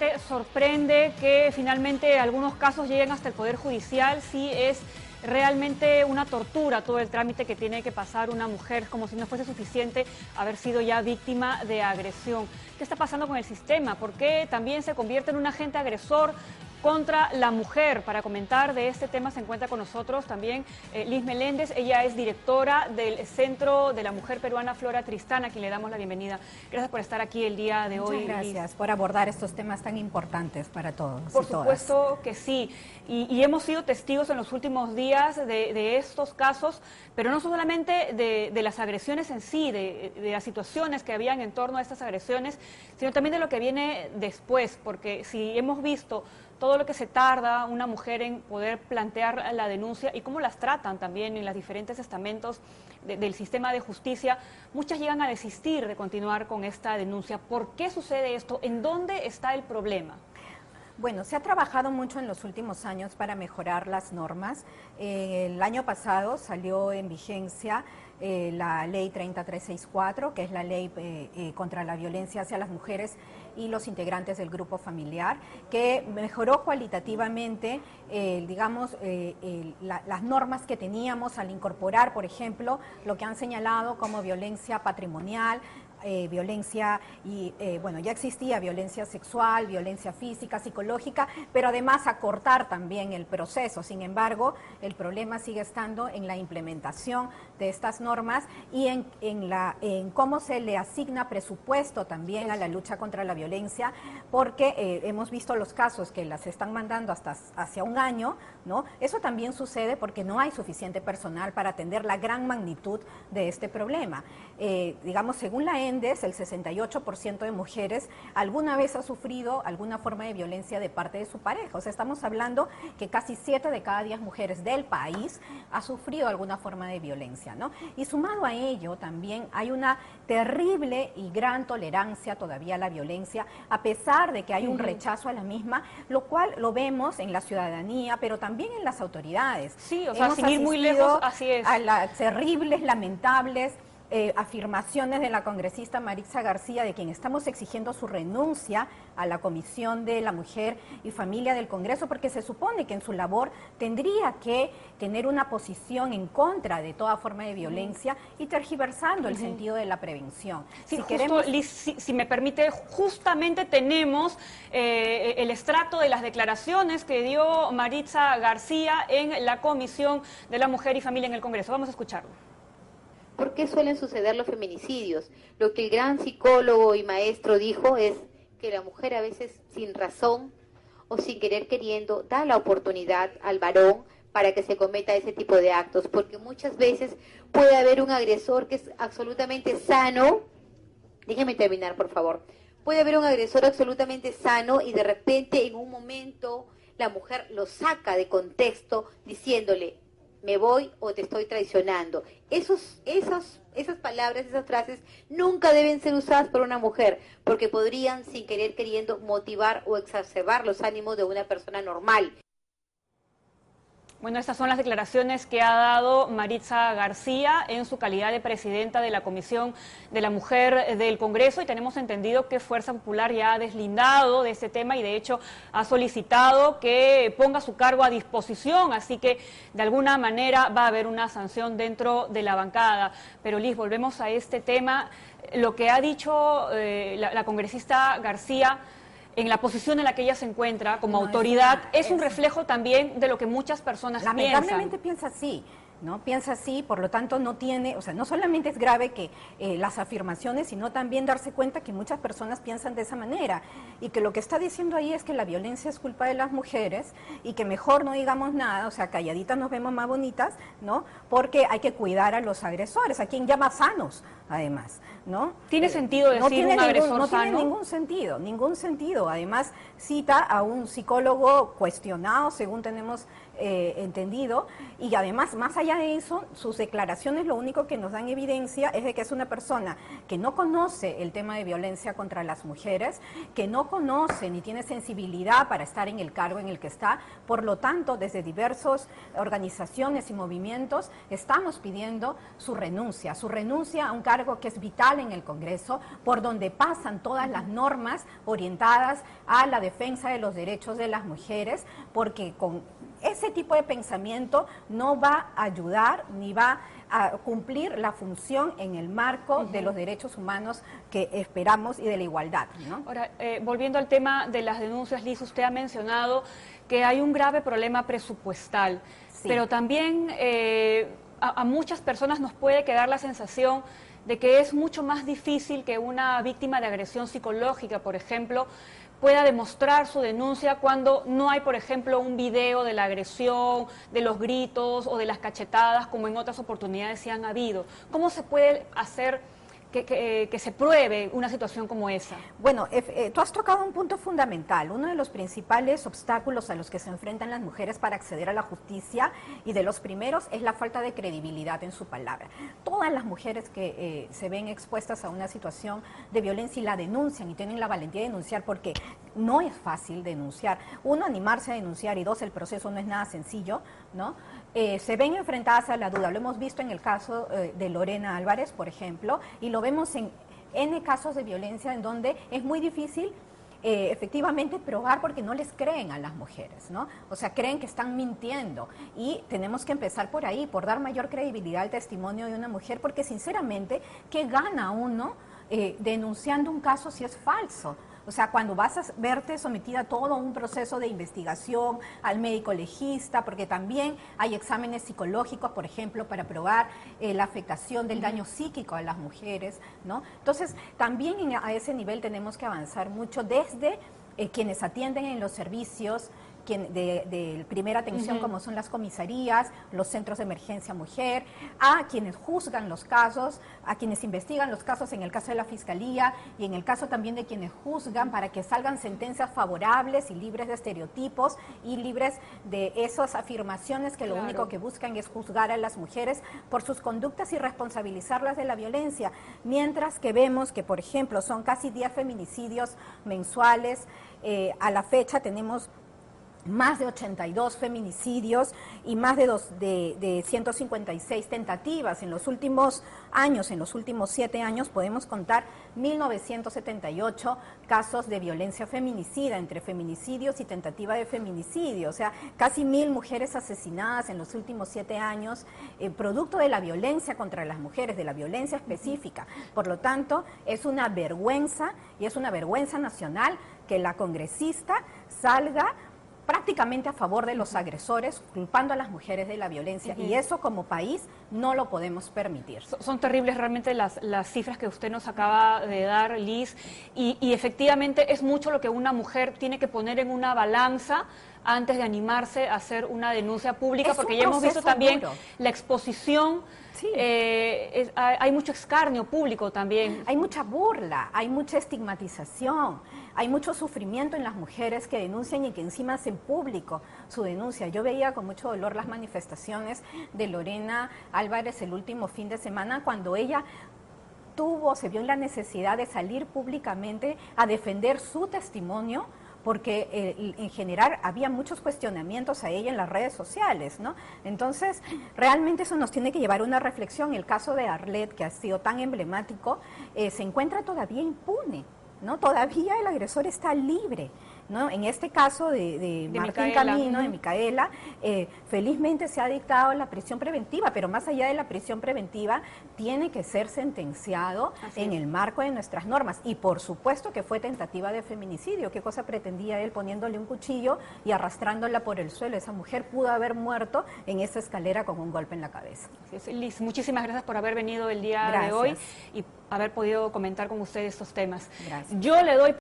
realmente sorprende que finalmente algunos casos lleguen hasta el Poder Judicial. Sí es realmente una tortura todo el trámite que tiene que pasar una mujer, como si no fuese suficiente haber sido ya víctima de agresión. ¿Qué está pasando con el sistema? ¿Por qué también se convierte en un agente agresor contra la mujer? Para comentar de este tema se encuentra con nosotros también Liz Meléndez. Ella es directora del Centro de la Mujer Peruana Flora Tristán, a quien le damos la bienvenida. Gracias por estar aquí el día de hoy. Muchas gracias por abordar estos temas tan importantes para todos. Por supuesto que sí. Y hemos sido testigos en los últimos días de estos casos, pero no solamente de las agresiones en sí, de las situaciones que habían en torno a estas agresiones, sino también de lo que viene después, porque si hemos visto todo lo que se tarda una mujer en poder plantear la denuncia y cómo las tratan también en los diferentes estamentos del sistema de justicia, muchas llegan a desistir de continuar con esta denuncia. ¿Por qué sucede esto? ¿En dónde está el problema? Bueno, se ha trabajado mucho en los últimos años para mejorar las normas. El año pasado salió en vigencia la ley 30364, que es la ley contra la violencia hacia las mujeres y los integrantes del grupo familiar, que mejoró cualitativamente, las normas que teníamos al incorporar, por ejemplo, lo que han señalado como violencia patrimonial, violencia ya existía violencia sexual, violencia física, psicológica, pero además acortar también el proceso. Sin embargo, el problema sigue estando en la implementación de estas normas y en cómo se le asigna presupuesto también a la lucha contra la violencia, porque hemos visto los casos que las están mandando hasta hacia un año, ¿no? Eso también sucede porque no hay suficiente personal para atender la gran magnitud de este problema. Según la ENDES, el 68% de mujeres alguna vez ha sufrido alguna forma de violencia de parte de su pareja. O sea, estamos hablando que casi 7 de cada 10 mujeres del país ha sufrido alguna forma de violencia, ¿no? Y sumado a ello también hay una terrible y gran tolerancia todavía a la violencia, a pesar de que hay un rechazo a la misma, lo cual lo vemos en la ciudadanía, pero también en las autoridades. Sí, o sea, sin ir muy lejos, así es. A las terribles, lamentables afirmaciones de la congresista Maritza García, de quien estamos exigiendo su renuncia a la Comisión de la Mujer y Familia del Congreso, porque se supone que en su labor tendría que tener una posición en contra de toda forma de violencia y tergiversando el sentido de la prevención. Sí, Liz, si me permite, justamente tenemos el extracto de las declaraciones que dio Maritza García en la Comisión de la Mujer y Familia en el Congreso. Vamos a escucharlo. ¿Por qué suelen suceder los feminicidios? Lo que el gran psicólogo y maestro dijo es que la mujer a veces sin razón o sin querer queriendo da la oportunidad al varón para que se cometa ese tipo de actos, porque muchas veces puede haber un agresor que es absolutamente sano. Déjeme terminar, por favor. Puede haber un agresor absolutamente sano y de repente en un momento la mujer lo saca de contexto diciéndole: me voy o te estoy traicionando. Esas palabras, esas frases nunca deben ser usadas por una mujer, porque podrían, sin querer queriendo, motivar o exacerbar los ánimos de una persona normal. Bueno, estas son las declaraciones que ha dado Maritza García en su calidad de presidenta de la Comisión de la Mujer del Congreso, y tenemos entendido que Fuerza Popular ya ha deslindado de este tema y de hecho ha solicitado que ponga su cargo a disposición, así que de alguna manera va a haber una sanción dentro de la bancada. Pero Liz, volvemos a este tema, lo que ha dicho la congresista García en la posición en la que ella se encuentra como autoridad, es un reflejo también de lo que muchas personas piensan. Lamentablemente piensa así, ¿no? Piensa así, por lo tanto no tiene, o sea, no solamente es grave que las afirmaciones, sino también darse cuenta que muchas personas piensan de esa manera y que lo que está diciendo ahí es que la violencia es culpa de las mujeres y que mejor no digamos nada, o sea, calladitas nos vemos más bonitas, ¿no? Porque hay que cuidar a los agresores, a quien llama sanos, además, ¿no? ¿Tiene sentido decir un agresor sano? No tiene ningún sentido. Además, cita a un psicólogo cuestionado, según tenemos entendido, y además, más allá de eso, sus declaraciones lo único que nos dan evidencia es de que es una persona que no conoce el tema de violencia contra las mujeres, que no conoce ni tiene sensibilidad para estar en el cargo en el que está. Por lo tanto, desde diversas organizaciones y movimientos estamos pidiendo su renuncia a un cargo cargo que es vital en el Congreso, por donde pasan todas las normas orientadas a la defensa de los derechos de las mujeres, porque con ese tipo de pensamiento no va a ayudar ni va a cumplir la función en el marco de los derechos humanos que esperamos y de la igualdad, ¿no? Ahora, volviendo al tema de las denuncias, Liz, usted ha mencionado que hay un grave problema presupuestal, Sí. pero también a muchas personas nos puede quedar la sensación de que es mucho más difícil que una víctima de agresión psicológica, por ejemplo, pueda demostrar su denuncia cuando no hay, por ejemplo, un video de la agresión, de los gritos o de las cachetadas, como en otras oportunidades sí han habido. ¿Cómo se puede hacer que se pruebe una situación como esa? Bueno, tú has tocado un punto fundamental. Uno de los principales obstáculos a los que se enfrentan las mujeres para acceder a la justicia, y de los primeros, es la falta de credibilidad en su palabra. Todas las mujeres que se ven expuestas a una situación de violencia y la denuncian y tienen la valentía de denunciar, porque no es fácil denunciar. Uno, animarse a denunciar, y dos, el proceso no es nada sencillo, ¿no? Se ven enfrentadas a la duda. Lo hemos visto en el caso de Lorena Álvarez, por ejemplo, y lo vemos en N casos de violencia en donde es muy difícil efectivamente probar, porque no les creen a las mujeres, ¿no? O sea, creen que están mintiendo, y tenemos que empezar por ahí, por dar mayor credibilidad al testimonio de una mujer, porque sinceramente, ¿qué gana uno denunciando un caso si es falso? O sea, cuando vas a verte sometida a todo un proceso de investigación, al médico legista, porque también hay exámenes psicológicos, por ejemplo, para probar la afectación del daño psíquico a las mujeres, ¿no? Entonces, también a ese nivel tenemos que avanzar mucho desde quienes atienden en los servicios de primera atención, como son las comisarías, los centros de emergencia mujer, a quienes juzgan los casos, a quienes investigan los casos en el caso de la Fiscalía, y en el caso también de quienes juzgan, para que salgan sentencias favorables y libres de estereotipos y libres de esas afirmaciones que lo único que buscan es juzgar a las mujeres por sus conductas y responsabilizarlas de la violencia, mientras que vemos que, por ejemplo, son casi 10 feminicidios mensuales. A la fecha tenemos más de 82 feminicidios y más de 156 tentativas. En los últimos años, en los últimos 7 años, podemos contar 1.978 casos de violencia feminicida, entre feminicidios y tentativa de feminicidio. O sea, casi 1.000 mujeres asesinadas en los últimos 7 años, producto de la violencia contra las mujeres, de la violencia específica. Por lo tanto, es una vergüenza, y es una vergüenza nacional, que la congresista salga prácticamente a favor de los agresores, culpando a las mujeres de la violencia, y eso como país no lo podemos permitir. Son terribles realmente las cifras que usted nos acaba de dar, Liz, y efectivamente es mucho lo que una mujer tiene que poner en una balanza antes de animarse a hacer una denuncia pública, porque ya hemos visto también la exposición. Sí. Hay mucho escarnio público también. Hay mucha burla, hay mucha estigmatización, hay mucho sufrimiento en las mujeres que denuncian y que encima hacen público su denuncia. Yo veía con mucho dolor las manifestaciones de Lorena Álvarez el último fin de semana, cuando ella se vio en la necesidad de salir públicamente a defender su testimonio, porque en general había muchos cuestionamientos a ella en las redes sociales, ¿no? Entonces, realmente eso nos tiene que llevar a una reflexión. El caso de Arlet, que ha sido tan emblemático, se encuentra todavía impune, ¿no? Todavía el agresor está libre, ¿no? En este caso de Martín Camino, de Micaela, felizmente se ha dictado la prisión preventiva, pero más allá de la prisión preventiva, tiene que ser sentenciado en el marco de nuestras normas. Y por supuesto que fue tentativa de feminicidio. ¿Qué cosa pretendía él poniéndole un cuchillo y arrastrándola por el suelo? Esa mujer pudo haber muerto en esa escalera con un golpe en la cabeza. Liz, muchísimas gracias por haber venido el día de hoy y haber podido comentar con ustedes estos temas. Gracias. Yo le doy